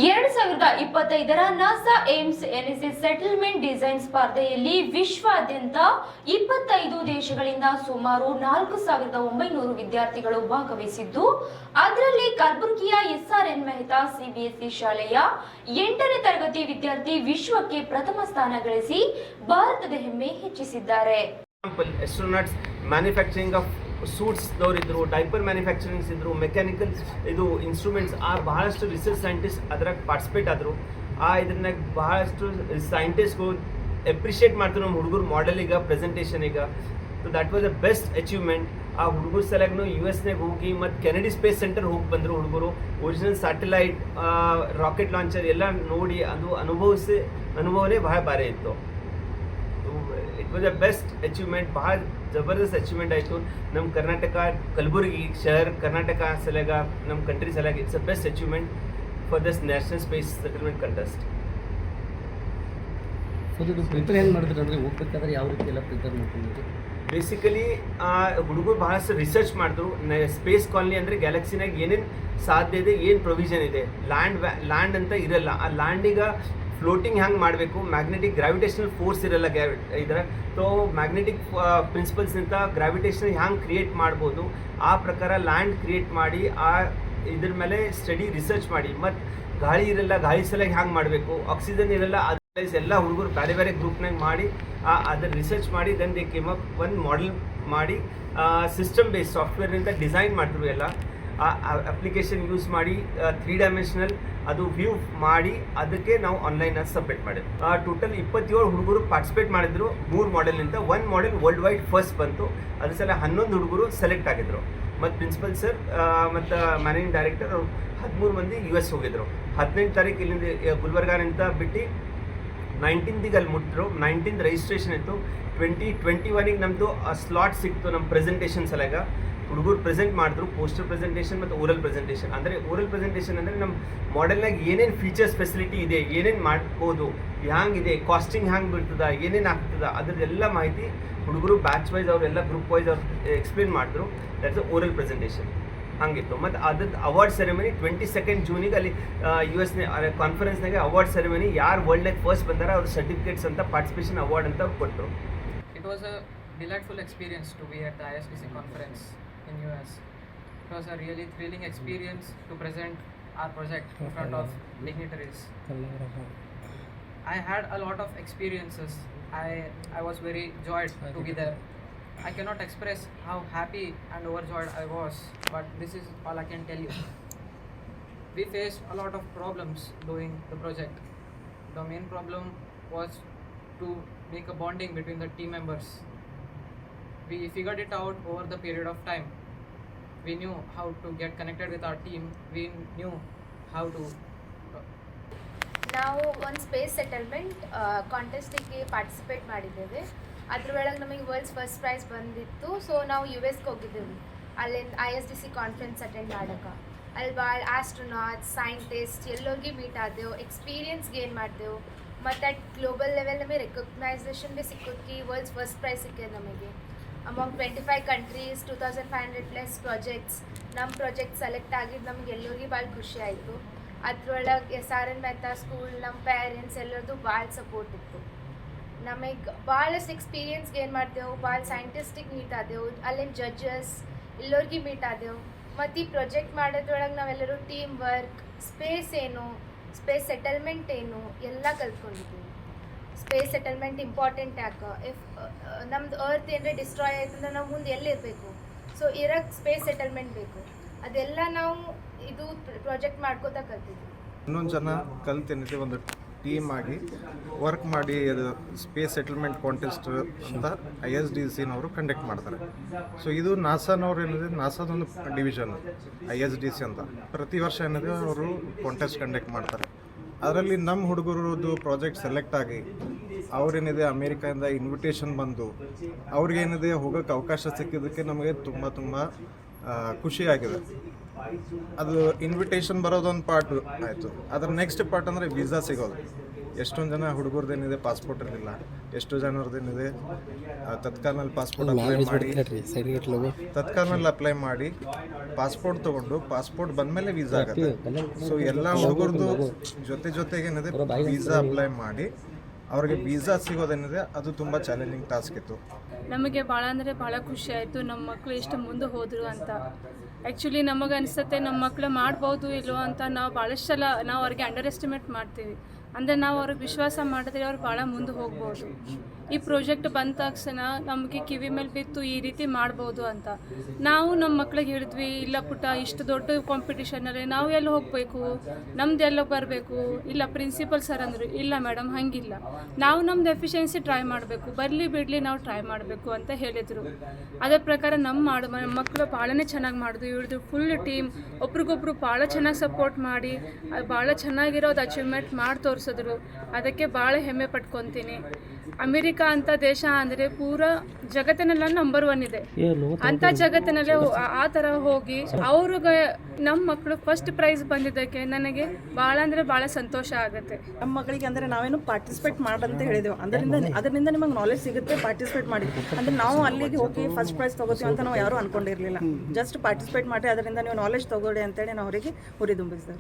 2025ರ NASA Ames NSS settlement design ಸ್ಪರ್ಧೆಯಲ್ಲಿ ವಿಶ್ವಾದ್ಯಂತ 25 ದೇಶಗಳಿಂದ ಸುಮಾರು 4900 ವಿದ್ಯಾರ್ಥಿಗಳು ಭಾಗವಹಿಸಿದ್ದು, ಅದರಲ್ಲಿ ಕಲಬುರಗಿಯ ಎಸ್ಆರ್ಎನ್ ಮೆಹ್ತಾ ಸಿಬಿಎಸ್ಇ ಶಾಲೆಯ 8ನೇ ತರಗತಿ ವಿದ್ಯಾರ್ಥಿ ವಿಶ್ವಕ್ಕೆ ಪ್ರಥಮ ಸ್ಥಾನ ಗಳಿಸಿ ಭಾರತದ ಹೆಮ್ಮೆ ಹೆಚ್ಚಿಸಿದ್ದಾರೆ. Astronauts manufacturing of ಸೂಟ್ಸ್ ದವರಿದ್ರು, ಡೈಪರ್ ಮ್ಯಾನುಫ್ಯಾಕ್ಚರಿಂಗ್ಸ್ ಇದ್ರು, ಮೆಕ್ಯಾನಿಕಲ್ ಇದು ಇನ್ಸ್ಟ್ರೂಮೆಂಟ್ಸ್ ಬಹಳಷ್ಟು ರಿಸರ್ಚ್ ಸೈಂಟಿಸ್ಟ್ ಅದ್ರಾಗ ಪಾರ್ಟಿಸಿಪೇಟ್ ಆದರು. ಇದನ್ನಾಗ ಬಹಳಷ್ಟು ಸೈಂಟಿಸ್ಟ್ಗಳು ಎಪ್ರಿಷಿಯೇಟ್ ಮಾಡ್ತಾರೆ ನಮ್ಮ ಹುಡುಗರು ಮಾಡೆಲ್ ಈಗ ಪ್ರೆಸೆಂಟೇಷನ್ ಈಗ. So that was the best achievement. ಆ ಹುಡುಗರು ಸಲುವಾಗಿ US ಹೋಗಿ ಮತ್ತು ಕೆನಡಿ ಸ್ಪೇಸ್ ಸೆಂಟರ್ ಹೋಗಿ ಬಂದರು ಹುಡುಗರು. ಒರಿಜಿನಲ್ ಸ್ಯಾಟಲೈಟ್, ರಾಕೆಟ್ ಲಾಂಚರ್ ಎಲ್ಲ ನೋಡಿ ಅದು ಅನುಭವನೇ ಬಹಳ ಭಾರಿ ಇತ್ತು. It was the best achievement, ಭಾಳ ಜಬರ್ದಸ್ತ್ ಅಚೀವ್ಮೆಂಟ್ ಆಯಿತು. ನಮ್ಮ ಕರ್ನಾಟಕ ಕಲಬುರಗಿ ಶಹರ್ ಕರ್ನಾಟಕ ಸಲಗ ನಮ್ಮ country Salaga it's a best achievement for this national space settlement contest. Prepare ಹೆಂಗೆ ಮಾಡಿದ್ರೆ ಅಂದರೆ ಹೋಗ್ಬೇಕಾದ್ರೆ ಯಾವ ರೀತಿ ಎಲ್ಲ ಪ್ರಿಪೇರ್ ಮಾಡ್ಕೊಂಡಿದ್ರು? ಬೇಸಿಕಲಿ ಹುಡುಗರು ಬಹಳಷ್ಟು ರಿಸರ್ಚ್ ಮಾಡಿದ್ರು. ಸ್ಪೇಸ್ ಕಾಲನಿ ಅಂದರೆ ಗ್ಯಾಲಕ್ಸಿನಾಗ ಏನೇನು ಸಾಧ್ಯ ಇದೆ, ಏನು ಪ್ರೊವಿಷನ್ ಇದೆ. ಲ್ಯಾಂಡ್ ಅಂತ ಇರಲ್ಲ. ಆ ಲ್ಯಾಂಡಿಗೆ ಫ್ಲೋಟಿಂಗ್ ಹ್ಯಾಂಗೆ ಮಾಡಬೇಕು, ಮ್ಯಾಗ್ನೆಟಿಕ್ ಗ್ರಾವಿಟೇಷನಲ್ ಫೋರ್ಸ್ ಇರಲ್ಲ ಇದರ. ಸೊ ಮ್ಯಾಗ್ನೆಟಿಕ್ ಪ್ರಿನ್ಸಿಪಲ್ಸ್ನಿಂದ ಗ್ರಾವಿಟೇಷನ್ ಹ್ಯಾಂಗೆ ಕ್ರಿಯೇಟ್ ಮಾಡ್ಬೋದು, ಆ ಪ್ರಕಾರ ಲ್ಯಾಂಡ್ ಕ್ರಿಯೇಟ್ ಮಾಡಿ ಇದ್ರ ಮೇಲೆ ಸ್ಟಡಿ ರಿಸರ್ಚ್ ಮಾಡಿ. ಮತ್ತು ಗಾಳಿ ಇರಲ್ಲ, ಗಾಳಿ ಸಲುವಾಗಿ ಹ್ಯಾಂಗೆ ಮಾಡಬೇಕು, ಆಕ್ಸಿಜನ್ ಇರಲ್ಲ, ಅದರ್ವೈಸ್ ಎಲ್ಲ ಹುಡುಗರು ಬೇರೆ ಬೇರೆ ಗ್ರೂಪ್ನಾಗ ಮಾಡಿ ಅದರ ರಿಸರ್ಚ್ ಮಾಡಿ ದೆನ್ ದೇ ಕೇಮ್ ಅಪ್ ಒಂದು ಮಾಡೆಲ್ ಮಾಡಿ ಸಿಸ್ಟಮ್ ಬೇಸ್ ಸಾಫ್ಟ್ವೇರ್ನಿಂದ ಡಿಸೈನ್ ಮಾಡಿದ್ರು. ಎಲ್ಲ ಅಪ್ಲಿಕೇಶನ್ ಯೂಸ್ ಮಾಡಿ 3 ಡೈಮೆನ್ಷನಲ್ ಅದು ವ್ಯೂ ಮಾಡಿ ಅದಕ್ಕೆ ನಾವು ಆನ್ಲೈನಲ್ಲಿ ಸಬ್ಮಿಟ್ ಮಾಡಿದ್ವಿ. ಟೋಟಲ್ 27 ಹುಡುಗರು ಪಾರ್ಟಿಸಿಪೇಟ್ ಮಾಡಿದ್ರು 3 ಮಾಡೆಲ್ನಿಂದ. 1 ಮಾಡೆಲ್ ವರ್ಲ್ಡ್ ವೈಡ್ ಫಸ್ಟ್ ಬಂತು. ಅದ್ರ ಸಲ 11 ಹುಡುಗರು ಸೆಲೆಕ್ಟ್ ಆಗಿದ್ರು. ಮತ್ತು ಪ್ರಿನ್ಸಿಪಲ್ ಸರ್ ಮತ್ತು ಮ್ಯಾನೇಜಿಂಗ್ ಡೈರೆಕ್ಟರ್ ಅವರು 13 ಮಂದಿ US ಹೋಗಿದ್ರು. 18 ತಾರೀಕು ಇಲ್ಲಿಂದ ಗುಲ್ಬರ್ಗಾನಿಂದ ಬಿಟ್ಟು 19ಗೆ ಅಲ್ಲಿ ಮುಟ್ಟಿದ್ರು. 19th ರಿಜಿಸ್ಟ್ರೇಷನ್ ಇತ್ತು. 2021ಗೆ ನಮ್ಮದು ಸ್ಲಾಟ್ ಸಿಕ್ತು ನಮ್ಮ ಪ್ರೆಸೆಂಟೇಷನ್ ಸಲಗ. ಹುಡುಗರು ಪ್ರೆಸೆಂಟ್ ಮಾಡಿದ್ರು, ಪೋಸ್ಟರ್ ಪ್ರೆಸೆಂಟೇಷನ್ ಮತ್ತು ಓರಲ್ ಪ್ರೆಸೆಂಟೇಷನ್. ಅಂದರೆ ಓರಲ್ ಪ್ರೆಸೆಂಟೇಷನ್ ಅಂದರೆ ನಮ್ಮ ಮಾಡೆಲ್ನಾಗ ಏನೇನು ಫೀಚರ್ಸ್ ಫೆಸಿಲಿಟಿ ಇದೆ, ಏನೇನು ಮಾಡ್ಬೋದು, ಹ್ಯಾಂಗಿದೆ, ಕಾಸ್ಟಿಂಗ್ ಹ್ಯಾಂಗೆ ಬೀಳ್ತದ, ಏನೇನು ಆಗ್ತದ, ಅದರದ್ದೆಲ್ಲ ಮಾಹಿತಿ ಹುಡುಗರು ಬ್ಯಾಚ್ ವೈಸ್ ಅವರೆಲ್ಲ ಗ್ರೂಪ್ ವೈಸ್ ಅವ್ರು ಎಕ್ಸ್ಪ್ಲೇನ್ ಮಾಡಿದ್ರು. ದಟ್ಸ್ ಅ ಓರಲ್ ಪ್ರೆಸೆಂಟೇಷನ್ ಹಂಗಿತ್ತು. ಮತ್ತು ಅದ್ರದ್ದು ಅವಾರ್ಡ್ ಸೆರೆಮನಿ 22nd ಜೂನಿಗೆ ಅಲ್ಲಿ US ಕಾನ್ಫರೆನ್ಸ್ನಾಗೆ ಅವಾರ್ಡ್ ಸೆರೆಮನಿ ಯಾರು ವರ್ಲ್ಡ್ನಾಗ ಫಸ್ಟ್ ಬಂದಾರ ಅವ್ರ ಸರ್ಟಿಫಿಕೇಟ್ಸ್ ಅಂತ ಪಾರ್ಟಿಸಿಪೇಷನ್ ಅವಾರ್ಡ್ ಅಂತ ಕೊಟ್ಟರು. It was a delightful experience to be at the ISDC conference in US. It was a really thrilling experience to present our project in front of dignitaries. I had a lot of experiences. I was very joyed to be there. I cannot express how happy and overjoyed I was, but this is all I can tell you. We faced a lot of problems doing the project. The main problem was to make a bonding between the team members. We figured it out over the period of time. We knew how to get connected with our team. We knew how to ನಾವು ಒಂದು space settlement ಕಾಂಟೆಸ್ಟಿಗೆ participate ಮಾಡಿದ್ದೇವೆ. ಅದ್ರ ಒಳಗೆ ನಮಗೆ world's first prize ಬಂದಿತ್ತು. So ನಾವು US ಹೋಗಿದ್ದೇವೆ. ಅಲ್ಲಿಂದ ISDC ಕಾನ್ಫರೆನ್ಸ್ ಅಟೆಂಡ್ ಮಾಡೋಕೆ. ಅಲ್ಲಿ ಭಾಳ ಆಸ್ಟ್ರೋನಾಟ್ಸ್, ಸೈಂಟಿಸ್ಟ್ ಎಲ್ಲೋಗಿ ಮೀಟ್ ಆದೆವು, ಎಕ್ಸ್ಪೀರಿಯನ್ಸ್ ಗೇನ್ ಮಾಡಿದೆವು. ಮತ್ತು ಗ್ಲೋಬಲ್ ಲೆವೆಲ್ ನಮಗೆ ರೆಕಗ್ನೈಸೇಷನ್ ಭೀ ಸಿಕ್ಕಿ ವರ್ಲ್ಡ್ಸ್ ಫಸ್ಟ್ ಪ್ರೈಸ್ ಸಿಕ್ಕಿದೆ ನಮಗೆ. Among 25 countries 2500+ projects. ನಮ್ಮ ಪ್ರಾಜೆಕ್ಟ್ ಸೆಲೆಕ್ಟ್ ಆಗಿದ್ದು ನಮ್ಗೆ ಎಲ್ಲರಿಗೂ ಭಾಳ ಖುಷಿ ಆಯಿತು. ಅದ್ರೊಳಗೆ SRN ಮೆಹ್ತಾ ಸ್ಕೂಲ್, ನಮ್ಮ ಪೇರೆಂಟ್ಸ್ ಎಲ್ಲರದ್ದು ಭಾಳ ಸಪೋರ್ಟ್ ಇತ್ತು. ನಮಗೆ ಭಾಳಷ್ಟು ಎಕ್ಸ್ಪೀರಿಯನ್ಸ್ ಗೇನ್ ಮಾಡ್ದೆವು, ಭಾಳ ಸೈಂಟಿಸ್ಟಿಗೆ ಮೀಟ್ ಆದೆವು, ಅಲ್ಲಿನ ಜಡ್ಜಸ್ ಎಲ್ಲರಿಗೂ ಮೀಟ್ ಆದೆವು. ಮತ್ತು ಈ ಪ್ರಾಜೆಕ್ಟ್ ಮಾಡೋದ್ರೊಳಗೆ ನಾವೆಲ್ಲರೂ ಟೀಮ್ ವರ್ಕ್, ಸ್ಪೇಸ್ ಏನು, ಸ್ಪೇಸ್ ಸೆಟಲ್ಮೆಂಟ್ ಏನು ಎಲ್ಲ ಕಲ್ತ್ಕೊಂಡಿದ್ದೀವಿ. ಸ್ಪೇಸ್ ಸೆಟಲ್ಮೆಂಟ್ ಇಂಪಾರ್ಟೆಂಟ್ ಯಾಕೆ, ನಮ್ದು ಅರ್ತ್ ಏನಾರ ಡಿಸ್ಟ್ರಾಯ್ ಆಯ್ತಂದ್ರೆ ನಾವು ಮುಂದೆ ಎಲ್ಲಿರಬೇಕು, ಸೊ ಇರೋಕ್ಕೆ ಸ್ಪೇಸ್ ಸೆಟಲ್ಮೆಂಟ್ ಬೇಕು. ಅದೆಲ್ಲ ನಾವು ಇದು ಪ್ರಾಜೆಕ್ಟ್ ಮಾಡ್ಕೋತಾ ಕಲ್ತಿದ್ವಿ. ಇನ್ನೊಂದು ಜನ ಕಲ್ತೇನಿದೆ ಒಂದು ಟೀಮ್ ಆಗಿ ವರ್ಕ್ ಮಾಡಿ ಅದು ಸ್ಪೇಸ್ ಸೆಟಲ್ಮೆಂಟ್ ಕಾಂಟೆಸ್ಟ್ ಅಂತ ISDCನವರು ಕಂಡಕ್ಟ್ ಮಾಡ್ತಾರೆ. ಸೊ ಇದು ನಾಸಾನವ್ರು ಏನಿದೆ, ನಾಸಾದೊಂದು ಡಿವಿಷನ್ ISDC ಅಂತ. ಪ್ರತಿ ವರ್ಷ ಏನಿದೆ ಅವರು ಕಾಂಟೆಸ್ಟ್ ಕಂಡಕ್ಟ್ ಮಾಡ್ತಾರೆ. ಅದರಲ್ಲಿ ನಮ್ಮ ಹುಡುಗರದ್ದು ಪ್ರಾಜೆಕ್ಟ್ ಸೆಲೆಕ್ಟ್ ಆಗಿ ಅವ್ರೇನಿದೆ ಅಮೇರಿಕಾದಿಂದ ಇನ್ವಿಟೇಷನ್ ಬಂದು ಅವ್ರಿಗೇನಿದೆ ಹೋಗೋಕ್ಕೆ ಅವಕಾಶ ಸಿಕ್ಕಿದ್ದಕ್ಕೆ ನಮಗೆ ತುಂಬ ಖುಷಿಯಾಗಿದೆ. ಅದು ಇನ್ವಿಟೇಷನ್ ಬರೋದೊಂದು ಪಾರ್ಟ್ ಆಯಿತು. ಅದ್ರ ನೆಕ್ಸ್ಟ್ ಪಾರ್ಟ್ ಅಂದರೆ ವೀಸಾ ಸಿಗೋದು. ಎಷ್ಟೊಂದು ಜನ ಹುಡುಗರದೇನಿದೆ ಪಾಸ್ಪೋರ್ಟ್ ಇರಲಿಲ್ಲ, ಎಷ್ಟೋ ಜನರದೇನಿದೆ ತತ್ಕಾಲ್ನಲ್ಲಿ ಪಾಸ್ಪೋರ್ಟ್ ಅಪ್ಲೈ ಮಾಡಿ ತತ್ಕಾಲ್ನಲ್ಲಿ ಅಪ್ಲೈ ಮಾಡಿ ಪಾಸ್ಪೋರ್ಟ್ ತೊಗೊಂಡು ಪಾಸ್ಪೋರ್ಟ್ ಬಂದಮೇಲೆ ವೀಸಾ ಆಗುತ್ತೆ. ಸೊ ಎಲ್ಲ ಹುಡುಗರದು ಜೊತೆಗೇನಿದೆ ವೀಸಾ ಅಪ್ಲೈ ಮಾಡಿ ಅವ್ರಿಗೆ ವೀಸಾ ಸಿಗೋದೇನಿದೆ ಅದು ತುಂಬ ಚಾಲೆಂಜಿಂಗ್ ಟಾಸ್ಕ್ ಇತ್ತು. ನಮಗೆ ಭಾಳ ಅಂದರೆ ಭಾಳ ಖುಷಿ ಆಯಿತು ನಮ್ಮ ಮಕ್ಕಳು ಎಷ್ಟು ಮುಂದೆ ಹೋದರು ಅಂತ. ಆ್ಯಕ್ಚುಲಿ ನಮಗೆ ಅನಿಸುತ್ತೆ ನಮ್ಮ ಮಕ್ಕಳು ಮಾಡ್ಬೋದು ಇಲ್ಲೋ ಅಂತ ನಾವು ಭಾಳಷ್ಟು ಸಲ ನಾವು ಅವ್ರಿಗೆ ಅಂಡರ್ ಎಸ್ಟಿಮೇಟ್ ಮಾಡ್ತೀವಿ. ಅಂದರೆ ನಾವು ಅವ್ರಿಗೆ ವಿಶ್ವಾಸ ಮಾಡಿದ್ರೆ ಅವ್ರು ಭಾಳ ಮುಂದೆ ಹೋಗ್ಬೋದು. ಈ ಪ್ರಾಜೆಕ್ಟ್ ಬಂದ ತಕ್ಷಣ ನಮಗೆ ಕಿವಿ ಮೇಲೆ ಬಿತ್ತು ಈ ರೀತಿ ಮಾಡ್ಬೋದು ಅಂತ. ನಾವು ನಮ್ಮ ಮಕ್ಳಿಗೆ ಹೇಳಿದ್ವಿ, ಇಲ್ಲ ಪುಟ್ಟ ಇಷ್ಟು ದೊಡ್ಡ ಕಾಂಪಿಟಿಷನಲ್ಲಿ ನಾವು ಎಲ್ಲಿ ಹೋಗಬೇಕು, ನಮ್ದು ಎಲ್ಲ ಬರಬೇಕು. ಇಲ್ಲ ಪ್ರಿನ್ಸಿಪಲ್ ಸರ್ ಅಂದರು, ಇಲ್ಲ ಮೇಡಮ್ ಹಾಗಿಲ್ಲ, ನಾವು ನಮ್ದು ಎಫಿಷಿಯನ್ಸಿ ಟ್ರೈ ಮಾಡಬೇಕು, ಬರಲಿ ಬಿಡಲಿ ನಾವು ಟ್ರೈ ಮಾಡಬೇಕು ಅಂತ ಹೇಳಿದರು. ಅದರ ಪ್ರಕಾರ ನಮ್ಮ ಮಕ್ಕಳು ಭಾಳನೇ ಚೆನ್ನಾಗಿ ಮಾಡಿದ್ರು. ಇವ್ರದ್ದು ಫುಲ್ ಟೀಮ್ ಒಬ್ರಿಗೊಬ್ರು ಭಾಳ ಚೆನ್ನಾಗಿ ಸಪೋರ್ಟ್ ಮಾಡಿ ಭಾಳ ಚೆನ್ನಾಗಿರೋದು ಅಚೀವ್ಮೆಂಟ್ ಮಾಡಿ ತೋರಿಸಿದ್ರು. ಅದಕ್ಕೆ ಭಾಳ ಹೆಮ್ಮೆ ಪಟ್ಕೊತೀನಿ. ಅಮೆರಿಕಾ ಅಂತ ದೇಶ ಅಂದರೆ ಪೂರಾ ಜಗತ್ತಿನೆಲ್ಲ ನಂಬರ್ 1 ಇದೆ. ಅಂಥ ಜಗತ್ತಿನಲ್ಲೇ ಆ ಥರ ಹೋಗಿ ಅವ್ರಿಗೆ ನಮ್ಮ ಮಕ್ಕಳು ಫಸ್ಟ್ ಪ್ರೈಸ್ ಬಂದಿದ್ದಕ್ಕೆ ನನಗೆ ಭಾಳ ಅಂದರೆ ಭಾಳ ಸಂತೋಷ ಆಗುತ್ತೆ. ನಮ್ಮ ಮಕ್ಕಳಿಗೆ ಅಂದರೆ ನಾವೇನು ಪಾರ್ಟಿಸಿಪೇಟ್ ಮಾಡಂತ ಹೇಳಿದೆವು. ಅದರಿಂದ ನಿಮಗೆ ನಾಲೆಜ್ ಸಿಗುತ್ತೆ. ಪಾರ್ಟಿಸಿಪೇಟ್ ಮಾಡಿ ಅಂದರೆ ನಾವು ಅಲ್ಲಿಗೆ ಹೋಗಿ ಫಸ್ಟ್ ಪ್ರೈಸ್ ತೊಗೋತೀವಿ ಅಂತ ನಾವು ಯಾರೂ ಅಂದ್ಕೊಂಡಿರಲಿಲ್ಲ. ಜಸ್ಟ್ ಪಾರ್ಟಿಸಿಪೇಟ್ ಮಾಡಿ ಅದರಿಂದ ನೀವು ನಾಲೆಜ್ ತೊಗೊಳ್ಳಿ ಅಂತೇಳಿ ನಾವು ಅವರಿಗೆ ಹುರಿದುಂಬಿಸಿದ್ವಿ.